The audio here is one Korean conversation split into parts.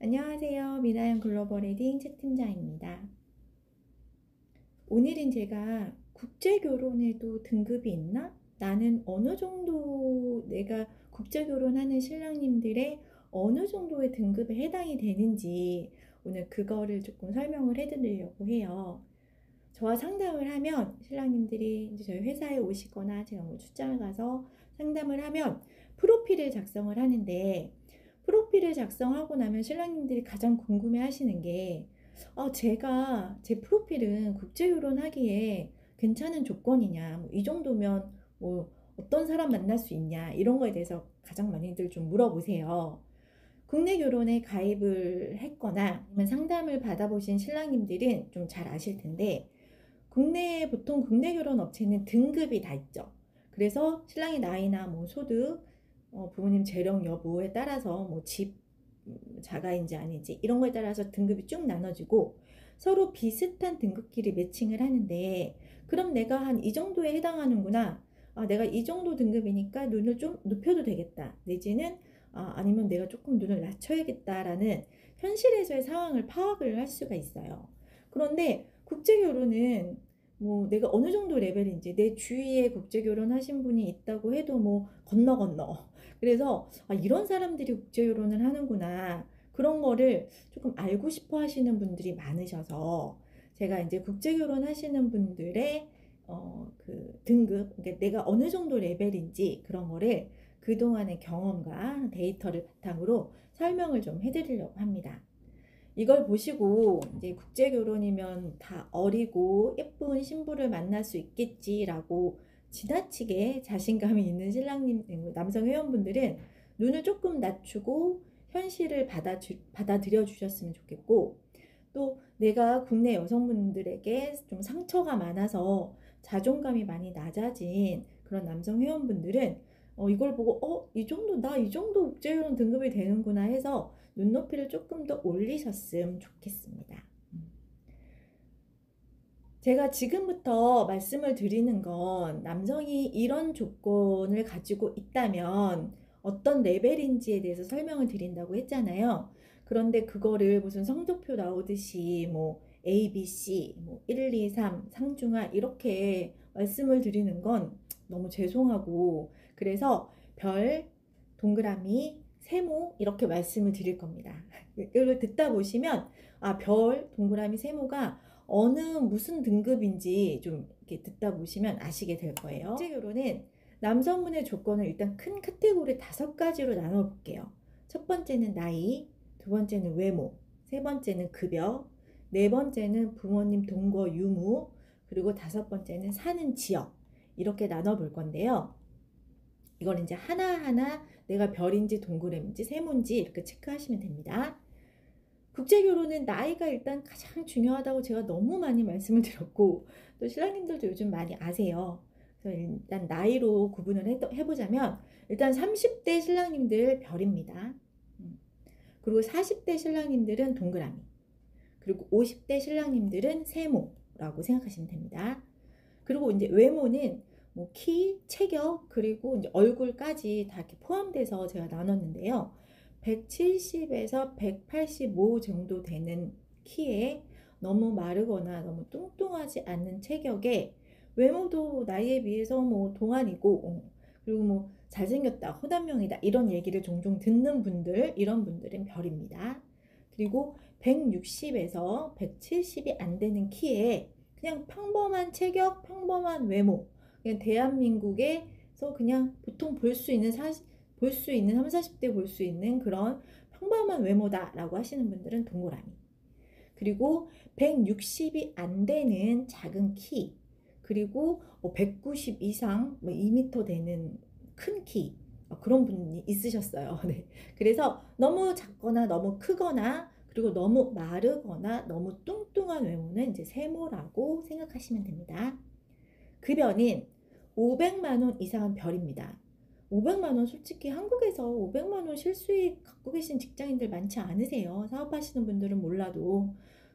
안녕하세요. 미나연 글로벌 웨딩 최 팀장입니다. 오늘은 제가 국제결혼에도 등급이 있나? 나는 어느 정도 내가 국제결혼하는 신랑님들의 어느 정도의 등급에 해당이 되는지 오늘 그거를 조금 설명을 해드리려고 해요. 저와 상담을 하면 신랑님들이 이제 저희 회사에 오시거나 제가 뭐 출장을 가서 상담을 하면 프로필을 작성을 하는데, 프로필을 작성하고 나면 신랑님들이 가장 궁금해 하시는 게 제가 제 프로필은 국제결혼하기에 괜찮은 조건이냐, 뭐이 정도면 뭐 어떤 사람 만날 수 있냐, 이런 거에 대해서 가장 많이들 좀 물어보세요. 국내 결혼에 가입을 했거나 아니면 상담을 받아보신 신랑님들은 좀 잘 아실 텐데, 보통 국내 결혼 업체는 등급이 다 있죠. 그래서 신랑의 나이나 뭐 소득, 부모님 재력 여부에 따라서 뭐 집 자가인지 아닌지 이런 거에 따라서 등급이 쭉 나눠지고 서로 비슷한 등급끼리 매칭을 하는데, 그럼 내가 한 이 정도에 해당하는구나, 내가 이 정도 등급이니까 눈을 좀 높여도 되겠다, 내지는 아니면 내가 조금 눈을 낮춰야겠다라는 현실에서의 상황을 파악을 할 수가 있어요. 그런데 국제결혼은 뭐 내가 어느 정도 레벨인지, 내 주위에 국제결혼 하신 분이 있다고 해도 뭐 건너 그래서 이런 사람들이 국제결혼을 하는구나, 그런 거를 조금 알고 싶어 하시는 분들이 많으셔서 제가 이제 국제결혼 하시는 분들의 그 등급, 그러니까 내가 어느 정도 레벨인지 그런 거를 그동안의 경험과 데이터를 바탕으로 설명을 좀 해드리려고 합니다. 이걸 보시고 이제 국제결혼이면 다 어리고 예쁜 신부를 만날 수 있겠지라고 지나치게 자신감이 있는 신랑님, 남성 회원분들은 눈을 조금 낮추고 현실을 받아들여 주셨으면 좋겠고, 또 내가 국내 여성분들에게 좀 상처가 많아서 자존감이 많이 낮아진 그런 남성 회원분들은 이걸 보고 이 정도, 나 이 정도 국제결혼 등급이 되는구나 해서 눈높이를 조금 더 올리셨으면 좋겠습니다. 제가 지금부터 말씀을 드리는 건 남성이 이런 조건을 가지고 있다면 어떤 레벨인지에 대해서 설명을 드린다고 했잖아요. 그런데 그거를 무슨 성적표 나오듯이 뭐 A, B, C, 뭐 1, 2, 3, 상중하 이렇게 말씀을 드리는 건 너무 죄송하고, 그래서 별, 동그라미, 세모 이렇게 말씀을 드릴 겁니다. 이걸 듣다 보시면 별, 동그라미, 세모가 어느 무슨 등급인지 좀 이렇게 듣다 보시면 아시게 될 거예요. 국제결혼은 남성분의 조건을 일단 큰 카테고리 5가지로 나눠 볼게요. 첫 번째는 나이, 두 번째는 외모, 세 번째는 급여, 네 번째는 부모님 동거 유무, 그리고 다섯 번째는 사는 지역, 이렇게 나눠 볼 건데요. 이걸 이제 하나하나 내가 별인지 동그라미인지 세모인지 이렇게 체크하시면 됩니다. 국제결혼은 나이가 일단 가장 중요하다고 제가 너무 많이 말씀을 드렸고, 또 신랑님들도 요즘 많이 아세요. 그래서 일단 나이로 구분을 해보자면 일단 30대 신랑님들 별입니다. 그리고 40대 신랑님들은 동그라미, 그리고 50대 신랑님들은 세모라고 생각하시면 됩니다. 그리고 이제 외모는 뭐 키, 체격, 그리고 이제 얼굴까지 다 이렇게 포함돼서 제가 나눴는데요. 170에서 185 정도 되는 키에 너무 마르거나 너무 뚱뚱하지 않는 체격에 외모도 나이에 비해서 뭐 동안이고, 그리고 뭐 잘생겼다, 허단명이다 이런 얘기를 종종 듣는 분들, 이런 분들은 별입니다. 그리고 160에서 170이 안 되는 키에 그냥 평범한 체격, 평범한 외모, 그냥 대한민국에서 그냥 보통 볼 수 있는 3, 40대 볼 수 있는 그런 평범한 외모다라고 하시는 분들은 동그라미. 그리고 160이 안 되는 작은 키, 그리고 190 이상, 뭐 2m 되는 큰 키, 그런 분이 있으셨어요. 네. 그래서 너무 작거나 너무 크거나 그리고 너무 마르거나 너무 뚱뚱한 외모는 이제 세모라고 생각하시면 됩니다. 급여는 500만 원 이상은 별입니다. 500만 원, 솔직히 한국에서 500만 원 실수익 갖고 계신 직장인들 많지 않으세요. 사업하시는 분들은 몰라도.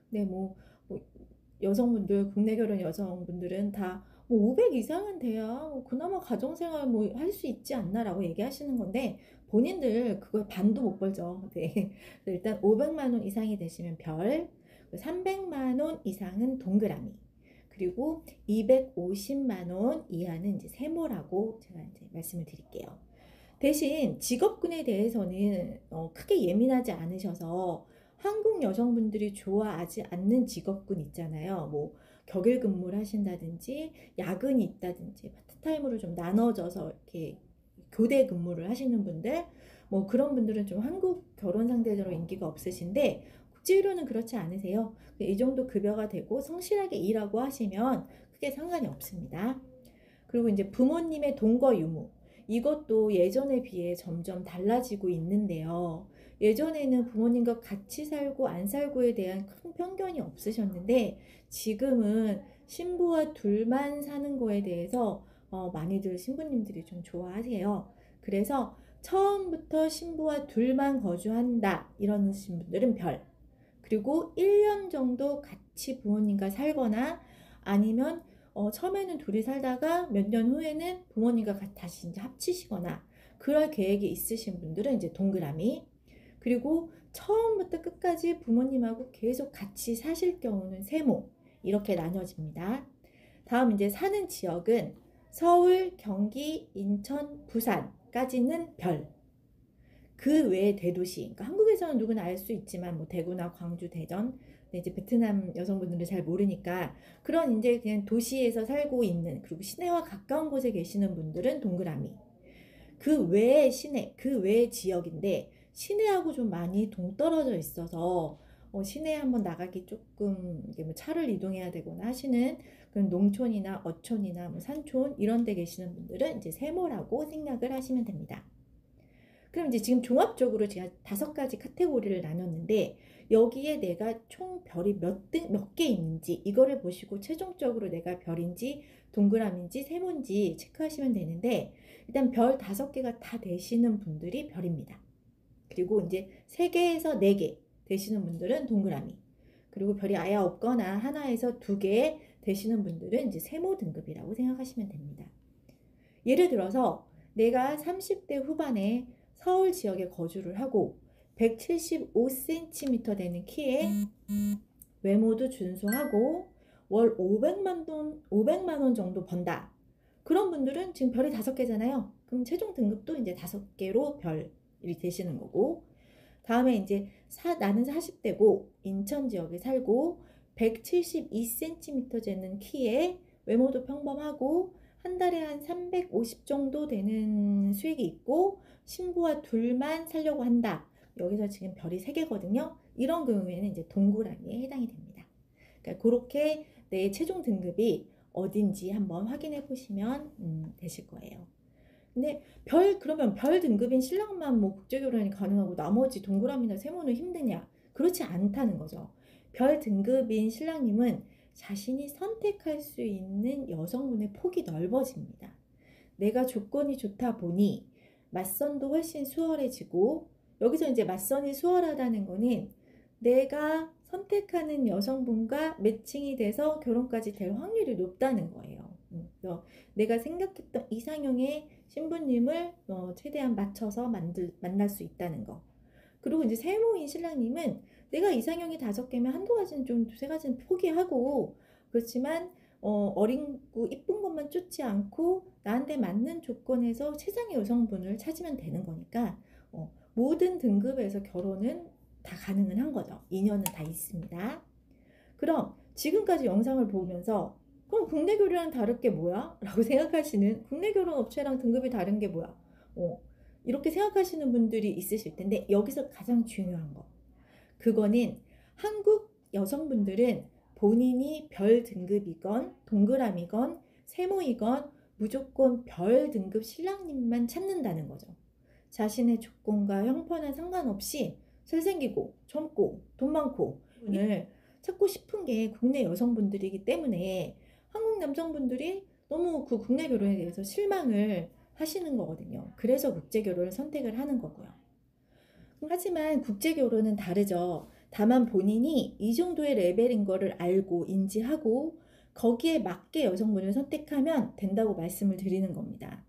네, 뭐 여성분들, 국내 결혼 여성분들은 다 뭐 500 이상은 돼야 그나마 가정생활 뭐 할 수 있지 않나라고 얘기하시는 건데 본인들 그걸 반도 못 벌죠. 네. 일단 500만 원 이상이 되시면 별, 300만 원 이상은 동그라미, 그리고 250만 원 이하는 이제 세모라고 제가 이제 말씀을 드릴게요. 대신 직업군에 대해서는 크게 예민하지 않으셔서 한국 여성분들이 좋아하지 않는 직업군 있잖아요. 뭐 격일 근무를 하신다든지 야근이 있다든지 파트타임으로 좀 나눠져서 이렇게 교대 근무를 하시는 분들, 뭐 그런 분들은 좀 한국 결혼 상대적으로 인기가 없으신데 국제유로는 그렇지 않으세요. 이 정도 급여가 되고 성실하게 일하고 하시면 크게 상관이 없습니다. 그리고 이제 부모님의 동거 유무, 이것도 예전에 비해 점점 달라지고 있는데요. 예전에는 부모님과 같이 살고 안 살고에 대한 큰 편견이 없으셨는데 지금은 신부와 둘만 사는 거에 대해서 많이들 신부님들이 좀 좋아하세요. 그래서 처음부터 신부와 둘만 거주한다 이러신 분들은 별, 그리고 1년 정도 같이 부모님과 살거나 아니면 처음에는 둘이 살다가 몇 년 후에는 부모님과 다시 이제 합치시거나 그럴 계획이 있으신 분들은 이제 동그라미, 그리고 처음부터 끝까지 부모님하고 계속 같이 사실 경우는 세모, 이렇게 나눠집니다. 다음 이제 사는 지역은 서울, 경기, 인천, 부산까지는 별. 그 외의 대도시, 그러니까 한국에서는 누구나 알 수 있지만 뭐 대구나 광주, 대전, 근데 이제 베트남 여성분들은 잘 모르니까 그런 이제 그냥 도시에서 살고 있는, 그리고 시내와 가까운 곳에 계시는 분들은 동그라미. 그 외의 시내, 그 외의 지역인데 시내하고 좀 많이 동떨어져 있어서 시내에 한번 나가기 조금 이게 뭐 차를 이동해야 되거나 하시는 그런 농촌이나 어촌이나 뭐 산촌 이런 데 계시는 분들은 이제 세모라고 생각을 하시면 됩니다. 그럼 이제 지금 종합적으로 제가 5가지 카테고리를 나눴는데 여기에 내가 총 별이 몇 개 있는지 이거를 보시고 최종적으로 내가 별인지 동그라미인지 세모인지 체크하시면 되는데 일단 별 5개가 다 되시는 분들이 별입니다. 그리고 이제 3개에서 4개 되시는 분들은 동그라미, 그리고 별이 아예 없거나 하나에서 2개 되시는 분들은 이제 세모 등급이라고 생각하시면 됩니다. 예를 들어서 내가 30대 후반에 서울 지역에 거주를 하고 175cm 되는 키에 외모도 준수하고 월 500만 원 정도 번다. 그런 분들은 지금 별이 5개잖아요. 그럼 최종 등급도 이제 5개로 별이 되시는 거고, 다음에 이제 나는 40대고 인천 지역에 살고 172cm 되는 키에 외모도 평범하고 한 달에 한 350 정도 되는 수익이 있고 신부와 둘만 살려고 한다. 여기서 지금 별이 3개거든요. 이런 경우에는 이제 동그라미에 해당이 됩니다. 그러니까 그렇게 내 최종 등급이 어딘지 한번 확인해 보시면 되실 거예요. 근데 그러면 별 등급인 신랑만 뭐 국제결혼이 가능하고 나머지 동그라미나 세모는 힘드냐? 그렇지 않다는 거죠. 별 등급인 신랑님은 자신이 선택할 수 있는 여성분의 폭이 넓어집니다. 내가 조건이 좋다 보니 맞선도 훨씬 수월해지고, 여기서 이제 맞선이 수월하다는 거는 내가 선택하는 여성분과 매칭이 돼서 결혼까지 될 확률이 높다는 거예요. 그래서 내가 생각했던 이상형의 신부님을 최대한 맞춰서 만날 수 있다는 거. 그리고 이제 세모인 신랑님은 내가 이상형이 5개면 한두 가지는 좀 두세 가지는 포기하고, 그렇지만 어리고 이쁜 것만 쫓지 않고 나한테 맞는 조건에서 최상의 여성분을 찾으면 되는 거니까 모든 등급에서 결혼은 다 가능은 한 거죠. 인연은 다 있습니다. 그럼 지금까지 영상을 보면서 그럼 국내 결혼이랑 다를 게 뭐야? 라고 생각하시는, 국내 결혼 업체랑 등급이 다른 게 뭐야? 이렇게 생각하시는 분들이 있으실 텐데 여기서 가장 중요한 거, 그거는 한국 여성분들은 본인이 별 등급이건 동그라미건 세모이건 무조건 별 등급 신랑님만 찾는다는 거죠. 자신의 조건과 형편에 상관없이 잘생기고 젊고 돈 많고 분을 찾고 싶은 게 국내 여성분들이기 때문에 한국 남성분들이 너무 그 국내 결혼에 대해서 실망을 하시는 거거든요. 그래서 국제 결혼을 선택을 하는 거고요. 하지만 국제 결혼은 다르죠. 다만 본인이 이 정도의 레벨인 거를 알고 인지하고 거기에 맞게 여성분을 선택하면 된다고 말씀을 드리는 겁니다.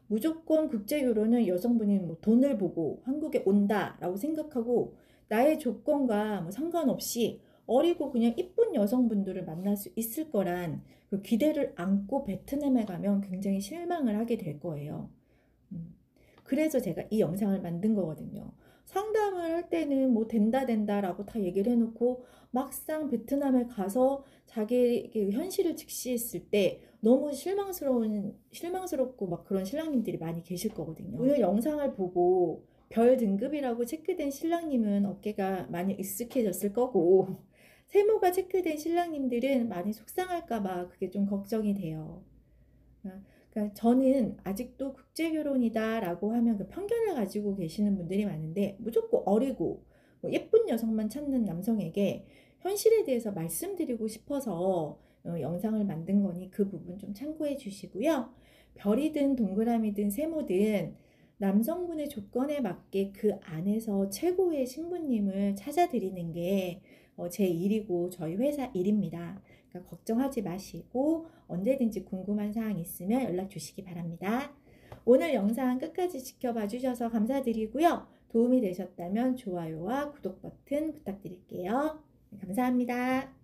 무조건 국제결혼은 여성분이 뭐 돈을 보고 한국에 온다라고 생각하고 나의 조건과 뭐 상관없이 어리고 그냥 이쁜 여성분들을 만날 수 있을 거란 그 기대를 안고 베트남에 가면 굉장히 실망을 하게 될 거예요. 그래서 제가 이 영상을 만든 거거든요. 상담을 할 때는 뭐 된다라고 다 얘기를 해놓고 막상 베트남에 가서 자기의 현실을 직시했을 때 너무 실망스럽고 막 그런 신랑님들이 많이 계실 거거든요. 오늘 영상을 보고 별 등급이라고 체크된 신랑님은 어깨가 많이 익숙해졌을 거고 세모가 체크된 신랑님들은 많이 속상할까봐 그게 좀 걱정이 돼요. 그러니까 저는 아직도 국제결혼이다라고 하면 그 편견을 가지고 계시는 분들이 많은데 무조건 어리고 뭐 예쁜 여성만 찾는 남성에게 현실에 대해서 말씀드리고 싶어서 영상을 만든 거니 그 부분 좀 참고해 주시고요. 별이든 동그라미든 세모든 남성분의 조건에 맞게 그 안에서 최고의 신부님을 찾아드리는 게 제 일이고 저희 회사 일입니다. 그러니까 걱정하지 마시고 언제든지 궁금한 사항 있으면 연락 주시기 바랍니다. 오늘 영상 끝까지 지켜봐 주셔서 감사드리고요. 도움이 되셨다면 좋아요와 구독 버튼 부탁드릴게요. 감사합니다.